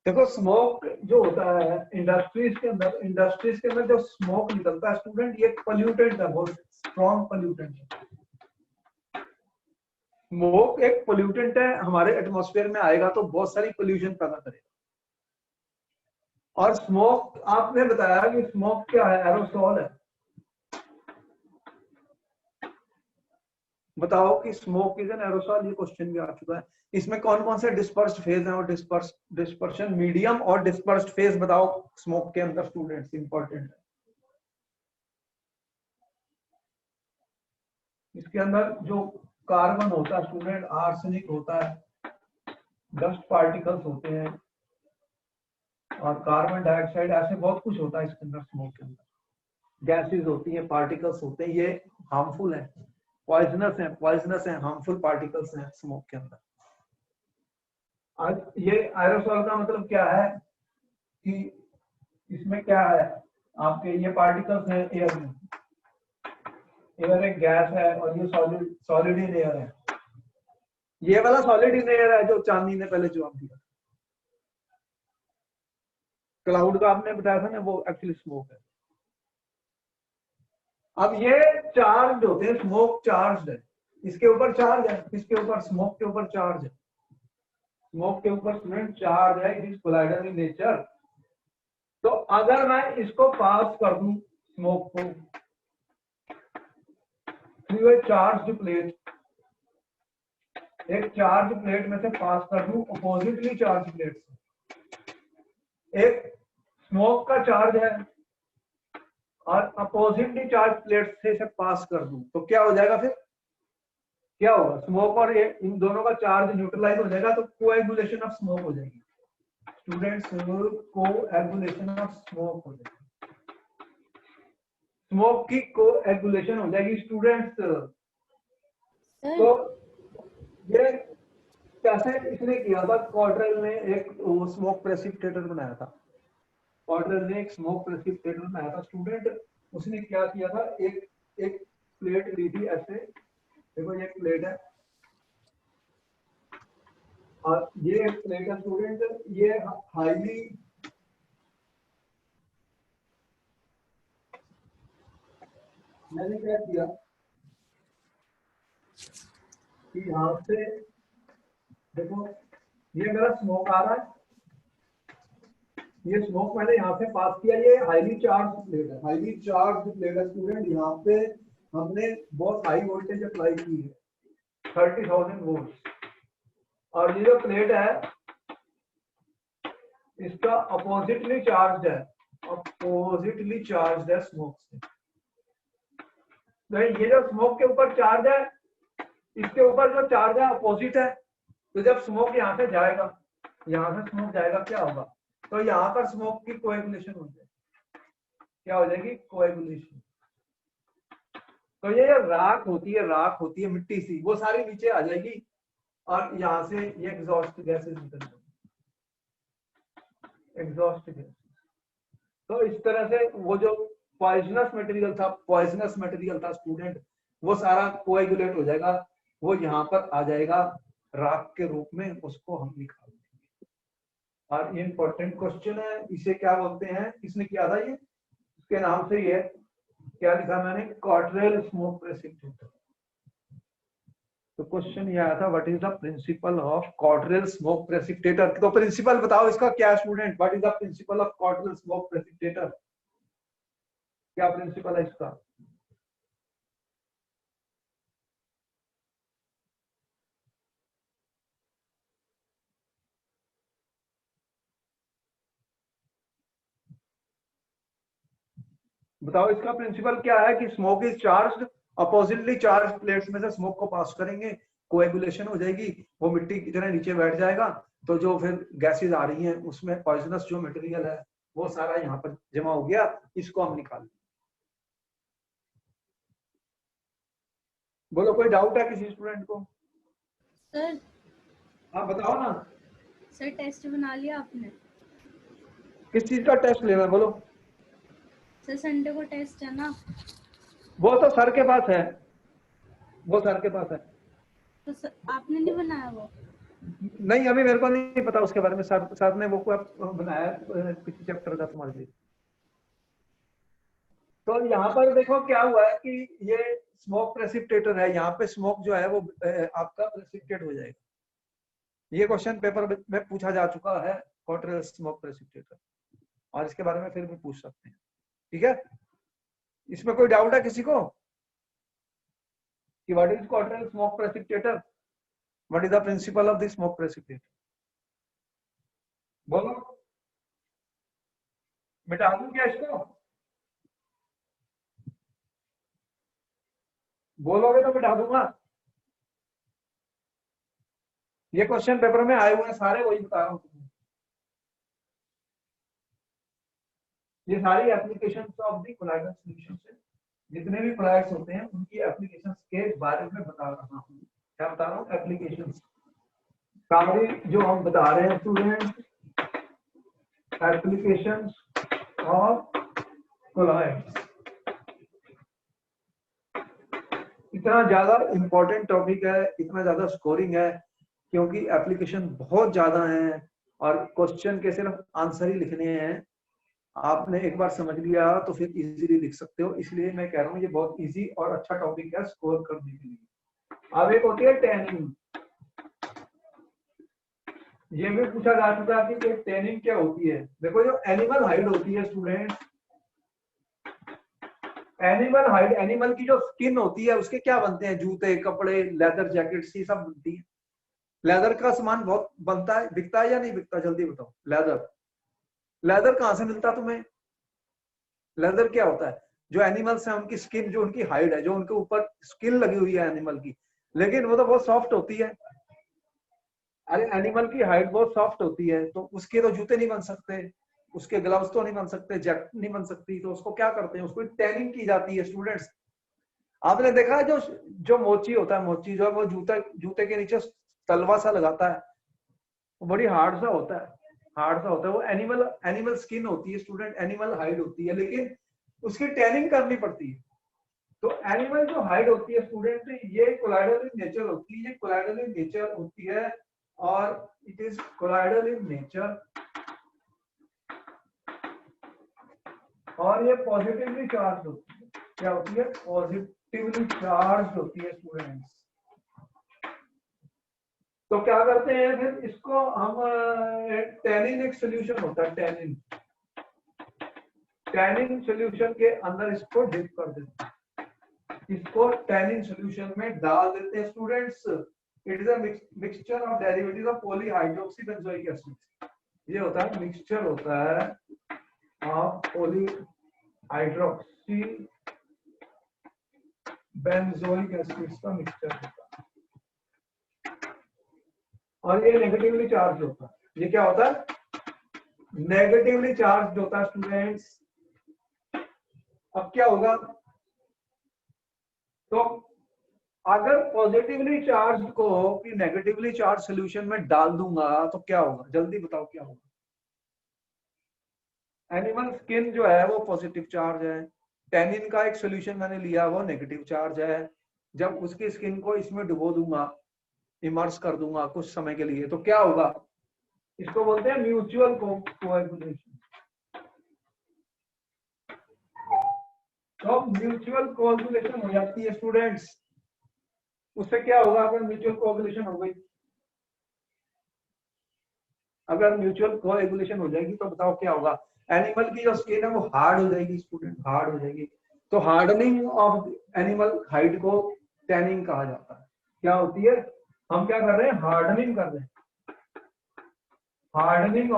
देखो स्मोक जो होता है इंडस्ट्रीज के अंदर जो स्मोक निकलता है स्टूडेंट, ये पोल्यूटेंट है, बहुत स्ट्रॉन्ग पोल्यूटेंट है। स्मोक एक पोल्यूटेंट है, हमारे एटमॉस्फेयर में आएगा तो बहुत सारी पोल्यूशन पैदा करेगा। और स्मोक आपने बताया कि स्मोक क्या है? एरोसोल है। बताओ कि स्मोक इज एन एरोसोल, ये क्वेश्चन भी आ चुका है। इसमें कौन कौन से डिस्पर्स्ड फेज हैं और डिस्पर्शन मीडियम और डिस्पर्स्ड फेज बताओ स्मोक के अंदर स्टूडेंट्स, इंपॉर्टेंट है। इसके अंदर जो कार्बन होता है स्टूडेंट, आर्सेनिक होता है, डस्ट पार्टिकल्स होते हैं और कार्बन डाइऑक्साइड, ऐसे बहुत कुछ होता है इसके अंदर। स्मोक के अंदर गैसेस होती हैं, पार्टिकल्स होते हैं, ये हार्मफुल है, पॉइजनस है, हार्मफुल पार्टिकल्स हैं स्मोक के अंदर। आज ये एरोसोल का मतलब क्या है कि इसमें क्या है आपके, ये पार्टिकल्स हैं एयर में, एयर एक गैस है और ये सॉलिड इन एयर है। ये वाला सॉलिड इन एयर है जो चांदनी ने पहले जवाब दिया। क्लाउड का आपने बताया था ना, वो एक्चुअली स्मोक है। अब ये चार्ज होते हैं, स्मोक चार्ज है, इसके ऊपर चार्ज है, इसके ऊपर स्मोक के ऊपर चार्ज है, स्मोक के ऊपर स्टूडेंट चार्ज है, it is colloidal in nature. तो अगर मैं इसको पास कर दूं स्मोक को थ्रू ए चार्ज प्लेट, एक चार्ज प्लेट में से पास कर दूं अपोजिटली चार्ज प्लेट से, एक स्मोक का चार्ज है और अपोजिटली चार्ज प्लेट से इसे पास कर दूं, तो क्या हो जाएगा? फिर क्या होगा? स्मोक और इन दोनों का चार्ज न्यूट्रलाइज हो जाएगा, तो कोएगुलेशन ऑफ स्मोक हो जाएगी स्टूडेंट्स, कोएगुलेशन ऑफ स्मोक हो जाएगी। स्मोक की कोएगुलेशन हो जाएगी स्टूडेंट्स। तो ये कैसे इसने किया था, कॉटरेल ने एक स्मोक प्रेसिपिटेटर बनाया था। कॉटरेल ने एक स्मोक प्रेसिपिटेटर बनाया था स्टूडेंट। उसने क्या किया था, एक एक प्लेट ली थी ऐसे, देखो ये एक प्लेट है और ये एक प्लेट है स्टूडेंट। ये हाईली मैंने क्या किया कि यहाँ से देखो ये मेरा स्मोक आ रहा है, ये स्मोक मैंने यहाँ से पास किया। ये हाईली चार्ज प्लेट है, हाईली चार्ज प्लेट है स्टूडेंट। यहाँ पे हमने बहुत हाई वोल्टेज अप्लाई की है, 30,000 वोल्ट। और ये जो प्लेट है इसका अपोजिटली चार्ज है, अपोजिटली चार्ज है स्मोक से। तो ये जो स्मोक के ऊपर चार्ज है, इसके ऊपर जो चार्ज है अपोजिट है। तो जब स्मोक यहाँ से जाएगा, यहाँ से स्मोक जाएगा, क्या होगा, तो यहाँ पर स्मोक की कोएगुलेशन हो जाएगी। क्या हो जाएगी, कोएगुलेशन। तो ये राख होती है, राख होती है मिट्टी सी, वो सारी नीचे आ जाएगी और यहाँ से ये एग्जॉस्ट गैसेस निकल जाएगी, एग्जॉस्ट गैस। तो इस तरह से वो जो पॉइजनस मटेरियल था स्टूडेंट, वो सारा कोएगुलेट हो जाएगा, वो यहाँ पर आ जाएगा राख के रूप में, उसको हम निकाल देंगे। और ये इंपॉर्टेंट क्वेश्चन है, इसे क्या बोलते हैं, किसने किया था ये, इसके नाम से ही है, क्या लिखा मैंने, कॉटरेल स्मोक प्रेसिपिटेटर। तो क्वेश्चन ये आया था, what is the principle of Cottrell smoke precipitator. तो प्रिंसिपल बताओ इसका क्या student, what is the principle of Cottrell smoke precipitator, क्या प्रिंसिपल है इसका। बताओ इसका प्रिंसिपल क्या है, कि smoke is charged, oppositely charge plates में से स्मोक को पास करेंगे, कोएगुलेशन हो जाएगी, वो मिट्टी की तरह नीचे बैठ जाएगा। तो जो फिर गैसेज आ रही हैं उसमें पॉइजनस जो मटेरियल है वो सारा यहाँ पर जमा हो गया, इसको हम निकाल। बोलो कोई डाउट है किसी स्टूडेंट को। सर हाँ बताओ ना। सर टेस्ट बना लिया आपने। किस चीज का टेस्ट लेना है बोलो। सर संडे को टेस्ट है ना। वो तो सर के पास है, वो सर के पास है। तो सर आपने नहीं बनाया वो। नहीं अभी मेरे को नहीं पता उसके बारे में, सर ने वो बनाया किसी चैप्टर का, समझ लीजिए। तो यहाँ पर देखो क्या हुआ है कि ये स्मोक प्रेसिपिटेटर है, यहाँ पे स्मोक जो है वो आपका प्रेसिपिटेट हो जाएगा। ये क्वेश्चन पेपर में पूछा जा चुका है, कॉटरेल स्मोक प्रेसिपिटेटर, और इसके बारे में फिर भी पूछ सकते हैं, ठीक है। इसमें कोई डाउट है किसी को कि what is Cottrell smoke precipitator, what is the principle of the smoke precipitator, बोलो। मिटा दूं क्या इसको, बोलोगे तो मिटा दूंगा। ये क्वेश्चन पेपर में आए हुए हैं सारे, वही बता रहा हूँ तुम्हें। ये सारी applications of the colloidal solution से, जितने भी कोलाइड्स होते हैं उनकी एप्लीकेशंस के बारे में बता रहा हूँ। क्या बता रहा हूँ, एप्लीकेशंस सारी जो हम बता रहे हैं स्टूडेंट, एप्लीकेशंस ऑफ कोलाइड्स। इतना ज्यादा इंपॉर्टेंट टॉपिक है, इतना ज्यादा स्कोरिंग है, क्योंकि एप्लीकेशन बहुत ज्यादा है और क्वेश्चन के सिर्फ आंसर ही लिखने हैं। आपने एक बार समझ लिया तो फिर इजीली लिख सकते हो, इसलिए मैं कह रहा हूँ ये बहुत इजी और अच्छा टॉपिक है स्कोर करने के लिए। अब एक होती है टैनिंग, ये भी पूछा जा चुका है कि टैनिंग क्या होती है। देखो जो एनिमल हाइड होती है स्टूडेंट, एनिमल हाइड, एनिमल की जो स्किन होती है उसके क्या बनते हैं, जूते, कपड़े, लेदर जैकेट्स, ये सब बनती है। लेदर का सामान बहुत बनता है, बिकता है या नहीं बिकता, जल्दी बताओ। लेदर, लेदर कहाँ से मिलता है तुम्हें। लेदर क्या होता है, जो एनिमल्स हैं उनकी स्किन, जो उनकी हाइड है, जो उनके ऊपर स्किन लगी हुई है एनिमल की, लेकिन वो तो बहुत सॉफ्ट होती है। अरे एनिमल की हाइड बहुत सॉफ्ट होती है तो उसके तो जूते नहीं बन सकते, उसके ग्लव्स तो नहीं बन सकते, जैकेट नहीं बन सकती, तो उसको क्या करते हैं, उसको टैनिंग की जाती है स्टूडेंट्स। आपने देखा है जो मोची होता है, मोची जो है वो जूते के नीचे तलवा सा लगाता है, वो बड़ी हार्ड सा होता है, वो एनिमल स्किन होती है स्टूडेंट, एनिमल हाइड होती है, लेकिन उसकी टैनिंग करनी पड़ती है। तो एनिमल जो हाइड होती है स्टूडेंट, ये कोलाइडल इन नेचर होती है, ये कोलाइडल इन नेचर होती है, और it is colloidal in nature, और ये पॉजिटिवली चार्ज होती है। क्या होती है? पॉजिटिवली चार्ज होती है स्टूडेंट्स। तो क्या करते हैं फिर इसको हम, टैनिन एक सोल्यूशन होता है, टैनिन सोल्यूशन के अंदर इसको डिप कर देते हैं, इसको टैनिन सोल्यूशन में डाल देते हैं students. It is a mixture of derivative of polyhydroxy benzoic acid. ये होता है मिक्सचर होता है ऑफ पॉलीहाइड्रोक्सी बेंजोइक एसिड का मिक्सचर होता है, और ये नेगेटिवली चार्ज होता है। ये क्या होता है? नेगेटिवली चार्ज होता है स्टूडेंट्स। अब क्या होगा? तो अगर पॉजिटिवली चार्ज को कि नेगेटिवली चार्ज सॉल्यूशन में डाल दूंगा तो क्या होगा? जल्दी बताओ क्या होगा? एनिमल स्किन जो है वो पॉजिटिव चार्ज है, टैनिन का एक सॉल्यूशन मैंने लिया वो नेगेटिव चार्ज है। जब उसकी स्किन को इसमें डुबो दूंगा, इमर्स कर दूंगा कुछ समय के लिए, तो क्या होगा? इसको बोलते हैं म्यूचुअल कोएगुलेशन। तो म्यूचुअल कोएगुलेशन हो जाती है स्टूडेंट्स। उससे क्या होगा? अगर म्यूचुअल कोएगुलेशन हो गई, अगर म्यूचुअल कोएगुलेशन हो जाएगी तो बताओ क्या होगा? एनिमल की जो स्किन है वो हार्ड हो जाएगी स्टूडेंट, हार्ड हो जाएगी। तो हार्डनिंग ऑफ एनिमल हाइड को टैनिंग कहा जाता है। क्या होती है? हम क्या कर रहे हैं? हार्डनिंग कर रहे हैं, hardening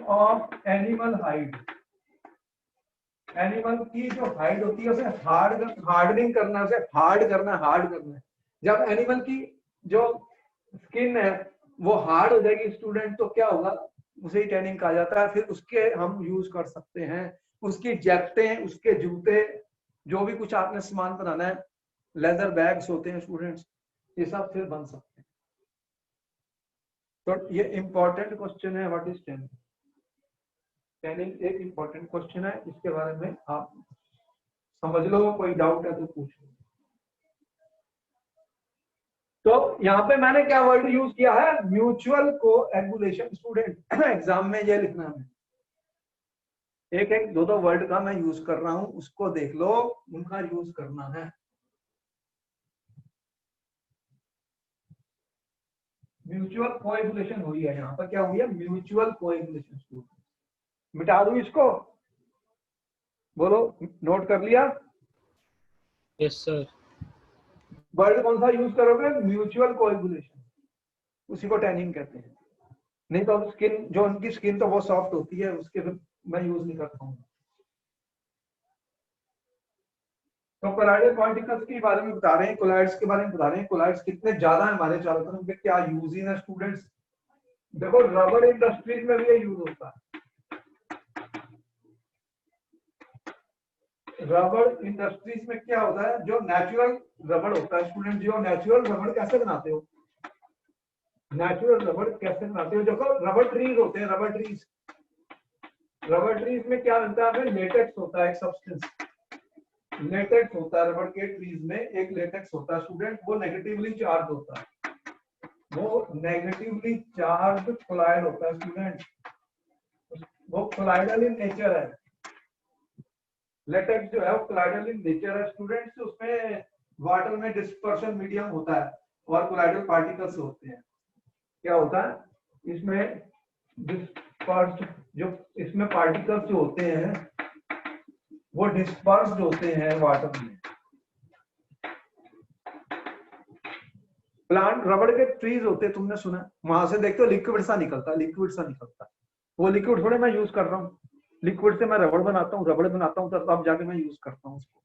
of animal hide. Animal की जो हाइड होती है उसे हार्डनिंग करना है, उसे हार्ड करना है। जब एनिमल की जो स्किन है वो हार्ड हो जाएगी स्टूडेंट, तो क्या होगा? उसे ही टैनिंग कहा जाता है। फिर उसके हम यूज कर सकते हैं, उसकी जैकेटें, उसके जूते, जो भी कुछ आपने सामान बनाना है, लेदर बैग्स होते हैं स्टूडेंट्स, ये सब फिर बन सकते हैं। तो ये इंपॉर्टेंट क्वेश्चन है, व्हाट इज टैनिंग? टैनिंग एक इंपॉर्टेंट क्वेश्चन है, इसके बारे में आप समझ लो, कोई डाउट है तो पूछ लो। तो यहाँ पे मैंने क्या वर्ड यूज किया है? Mutual coagulation. स्टूडेंट एग्जाम में ये लिखना है, एक एक दो वर्ड का मैं यूज कर रहा हूं, उसको देख लो, उनका यूज करना है। म्यूचुअल कोएगुलेशन हुई है, यहाँ पर क्या हुई है? Mutual coagulation. मिटा दूं इसको? बोलो, नोट कर लिया? Yes sir. वर्ड कौन सा यूज करोगे? म्यूचुअल कोएगुलेशन, उसी को टैनिंग कहते हैं। नहीं तो स्किन, जो उनकी स्किन तो वो सॉफ्ट होती है, उसके फिर मैं यूज नहीं करता हूँ। तो कोलाइडल पार्टिकल्स के बारे में बता रहे हैं, कोलाइड्स के बारे में बता रहे हैं। कोलाइड्स कितने ज्यादा है हमारे चारों तरफ, उनके क्या यूजेस है स्टूडेंट्स? देखो, रबर इंडस्ट्रीज में भी ये यूज होता है। रबर इंडस्ट्रीज में क्या होता है? जो नेचुरल रबर होता है स्टूडेंट, जो नेचुरल रबर कैसे बनाते हो? नेचुरल रबर कैसे बनाते हो? देखो, रबर ट्रीज होते हैं, रबर ट्रीज में क्या बनता है? लेटेक्स होता है, एक सब्सटेंस लेटेक्स होता है। रबर के ट्रीज में एक लेटेक्स होता है स्टूडेंट, वो नेगेटिवली चार्ज होता है, वो नेगेटिवली चार्ज कोलाइड होता है स्टूडेंट, वो कोलाइडल इन नेचर है। लेटेक्स जो है वो कोलाइडल इन नेचर है स्टूडेंट्स। उसमें वाटर में डिस्पर्शन मीडियम होता है और कोलाइडल पार्टिकल्स होते हैं। क्या होता है इसमें? डिस्पर्स्ड, जो इसमें पार्टिकल्स जो होते हैं वो डिस्पर्स्ड होते हैं वाटर में। प्लांट रबड़ के ट्रीज होते हैं, तुमने सुना, वहां से देखते हो लिक्विड सा निकलता है, वो लिक्विड थोड़े मैं यूज कर रहा हूँ, लिक्विड से मैं रबड़ बनाता हूँ तब जाके मैं यूज करता हूँ उसको।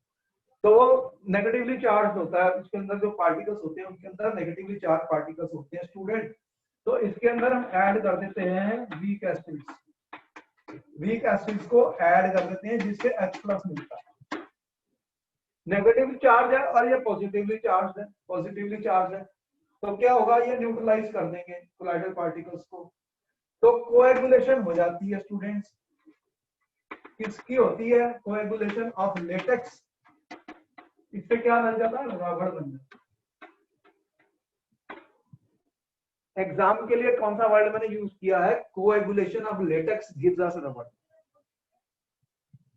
तो नेगेटिवली चार्ज होता है, उसके अंदर जो पार्टिकल्स होते हैं उनके अंदर नेगेटिवली चार्ज पार्टिकल्स होते हैं स्टूडेंट। तो इसके अंदर हम ऐड कर देते हैं वीक एसिड्स, वीक एसिड्स को ऐड कर देते हैं जिससे H प्लस मिलता है। नेगेटिव चार्ज है और ये पॉजिटिवली चार्ज है, पॉजिटिवली चार्ज है, तो क्या होगा, ये न्यूट्रलाइज कर देंगे कोलाइडल पार्टिकल्स को, तो कोएगुलेशन हो जाती है स्टूडेंट्स। किसकी होती है? Coagulation of latex. इससे क्या बन जाता है? रबड़ बन जाता है। एग्जाम के लिए कौन सा वर्ड मैंने यूज किया है? Coagulation of latex gives us rubber.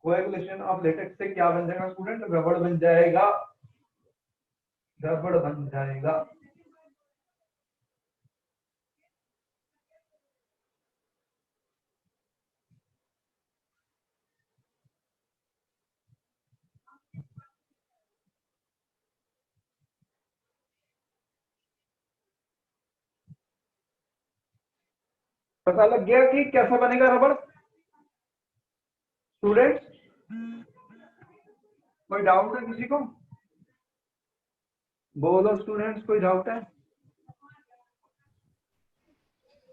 Coagulation of latex से क्या बन जाएगा स्टूडेंट? रबड़ बन जाएगा, रबड़ बन जाएगा। पता लग गया कि कैसे बनेगा रबड़ स्टूडेंट्स? कोई डाउट है किसी को? बोलो स्टूडेंट्स, कोई डाउट है?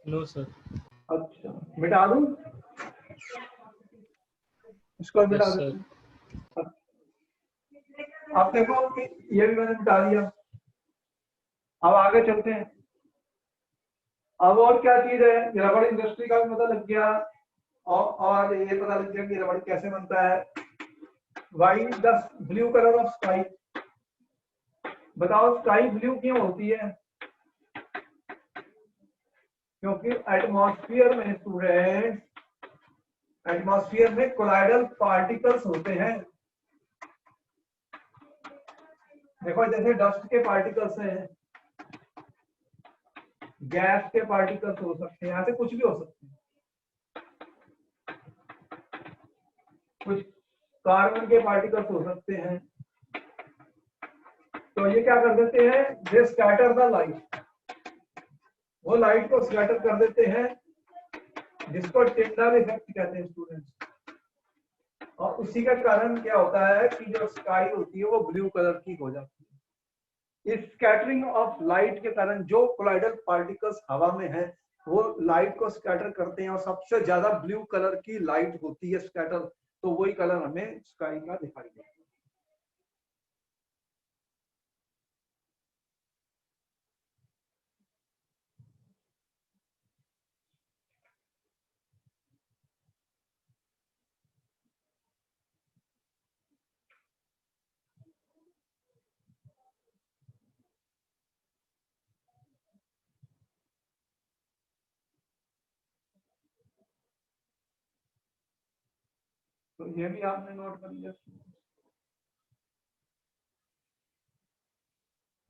No sir. अच्छा, मिटा दूं इसको? मिटा यस दूं? सर। आप देखो कि ये भी मैंने मिटा दिया। अब आगे चलते हैं। अब और क्या चीज है? रबड़ इंडस्ट्री का भी पता लग गया और ये पता लग गया कि रबड़ कैसे बनता है। Why the blue colour of sky? बताओ स्काई ब्लू क्यों होती है? क्योंकि एटमॉस्फेयर में स्टूडेंट, एटमॉस्फेयर में कोलाइडल पार्टिकल्स होते हैं। देखो जैसे डस्ट के पार्टिकल्स हैं, गैस के पार्टिकल्स हो सकते हैं, ऐसे कुछ भी हो सकते हैं, कुछ कार्बन के पार्टिकल्स हो सकते हैं। तो ये क्या कर देते हैं? दे स्कैटर द लाइट, वो लाइट को स्कैटर कर देते हैं, जिसको टिंडल इफेक्ट कहते हैं स्टूडेंट्स। और उसी का कारण क्या होता है कि जो स्काई होती है वो ब्लू कलर की हो जाती है। इस स्कैटरिंग ऑफ लाइट के कारण जो कोलाइडल पार्टिकल्स हवा में है वो लाइट को स्कैटर करते हैं और सबसे ज्यादा ब्लू कलर की लाइट होती है स्कैटर, तो वही कलर हमें स्काई का दिखाई देता है। तो ये भी आपने नोट कर लिया।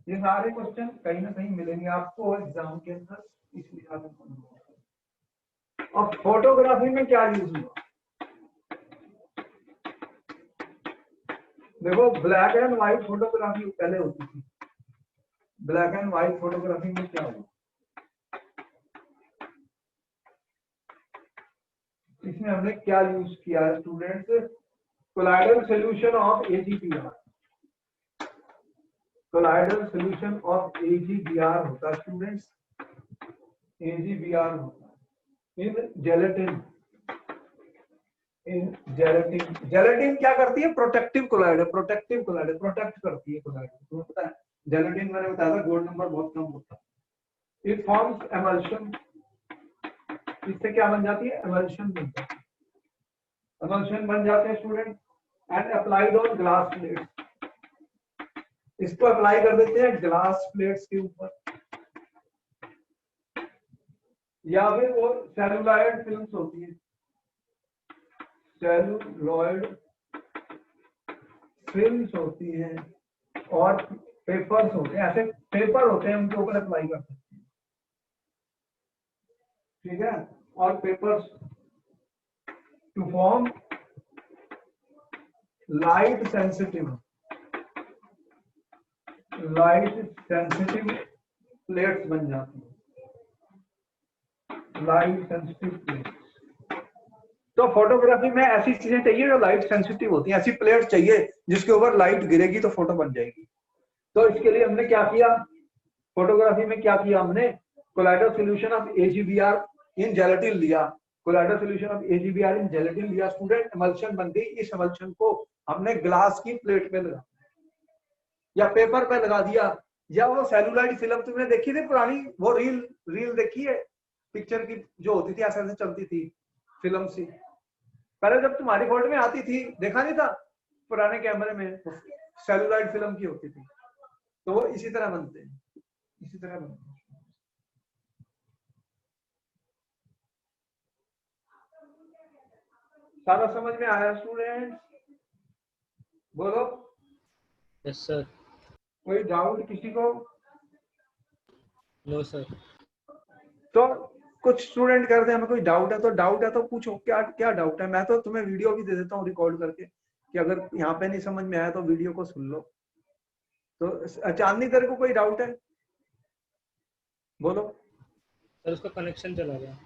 ये सारे क्वेश्चन कहीं ना कहीं मिलेंगे आपको एग्जाम के अंदर, इसलिए आप। अब फोटोग्राफी में क्या यूज हुआ? देखो ब्लैक एंड व्हाइट फोटोग्राफी पहले होती थी। ब्लैक एंड व्हाइट फोटोग्राफी में क्या हुआ? इसमें हमने क्या यूज किया है students? Colloidal solution of AgBr। Colloidal solution of AgBr होता है स्टूडेंट्स, AgBr होता है इन जेलेटिन। इन जेलेटिन, जेलेटिन क्या करती है? Protective colloidal, protective colloidal, protect करती है कोलाइडल। तुम्हें पता है जेलेटिन, मैंने बताया था गोल्ड नंबर बहुत कम होता है। It forms emulsion. इससे क्या बन जाती है? एमल्शन बन जाती है, एमल्शन बन जाते हैं student. And applied on glass plates, इसको अप्लाई कर देते हैं ग्लास प्लेट्स के ऊपर, या फिर वो सेलुलॉइड फिल्म्स होती है, सेलुलॉइड फिल्म्स होती हैं और पेपर्स होते हैं, ऐसे पेपर होते हैं उनके ऊपर अप्लाई कर सकते हैं, ठीक है। और papers to form light sensitive, light sensitive plates बन जाती है, लाइट सेंसिटिव प्लेट्स। तो फोटोग्राफी में ऐसी चीजें चाहिए जो लाइट सेंसिटिव होती हैं, ऐसी प्लेट चाहिए जिसके ऊपर लाइट गिरेगी तो फोटो बन जाएगी। तो इसके लिए हमने क्या किया? फोटोग्राफी में क्या किया हमने? Colloidal solution of AgBr in gelatin लिया, colloidal solution of AgBr in gelatin लिया स्टूडेंट, एमल्शन बन गई। इस एमल्शन को हमने ग्लास की प्लेट पे लगा या पेपर पे लगा दिया, या वो सेलुलाइड फिल्म तुमने देखी थी पुरानी, वो रील देखी है पिक्चर की जो होती थी, ऐसे ऐसे चलती थी फिल्म सी, पहले जब तुम्हारी बोर्ड में आती थी, देखा नहीं था पुराने कैमरे में, सेलुलाइड फिल्म की होती थी। तो वो इसी तरह बनते हैं, इसी तरह बनते हैं। सारा समझ में आया स्टूडेंट? बोलो। Yes sir. कोई डाउट किसी को? No sir. तो कुछ स्टूडेंट करते हैं हमें कोई डाउट है तो पूछो, क्या क्या डाउट है। मैं तो तुम्हें वीडियो भी दे देता हूँ रिकॉर्ड करके, कि अगर यहाँ पे नहीं समझ में आया तो वीडियो को सुन लो। तो चांदनी तेरे को कोई डाउट है? बोलो। सर उसका कनेक्शन चला गया,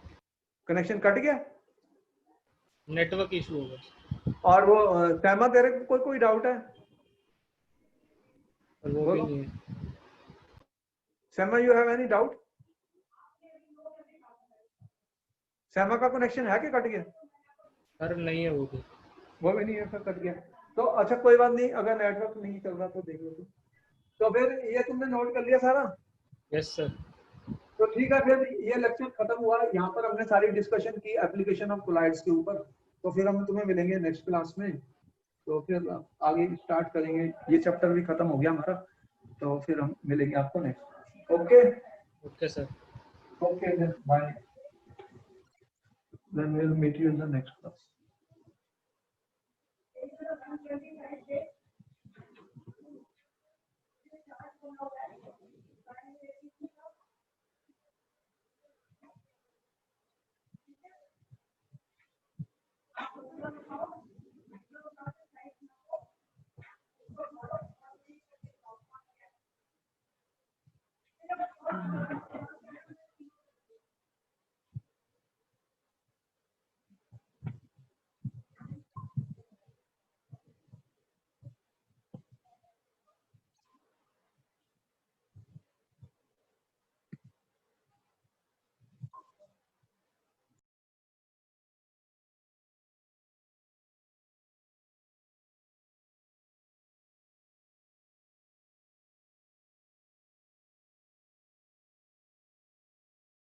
कनेक्शन कट गया नेटवर्क इशू होगा। और वो तैमा तेरे को कोई डाउट है? और वो भी बोलो। नहीं है। सैमा यू हैव एनी डाउट? सैमा का कनेक्शन है कि कट गया? सर नहीं है वो भी। वो भी नहीं है, फिर कट गया। तो अच्छा कोई बात नहीं, अगर नेटवर्क नहीं चल रहा तो देख लो तुम। तो फिर ये तुमने नोट कर लिया सारा? Yes sir. तो ठीक है, फिर ये लेक्चर खत्म हुआ। यहाँ पर हमने सारी डिस्कशन की एप्लीकेशन ऑफ कोलाइड्स के ऊपर। तो फिर हम तुम्हें मिलेंगे नेक्स्ट क्लास में, तो फिर आगे स्टार्ट करेंगे। ये चैप्टर भी खत्म हो गया हमारा, तो फिर हम मिलेंगे आपको next. Okay okay sir. Okay, bye, then we'll meet you in the next class.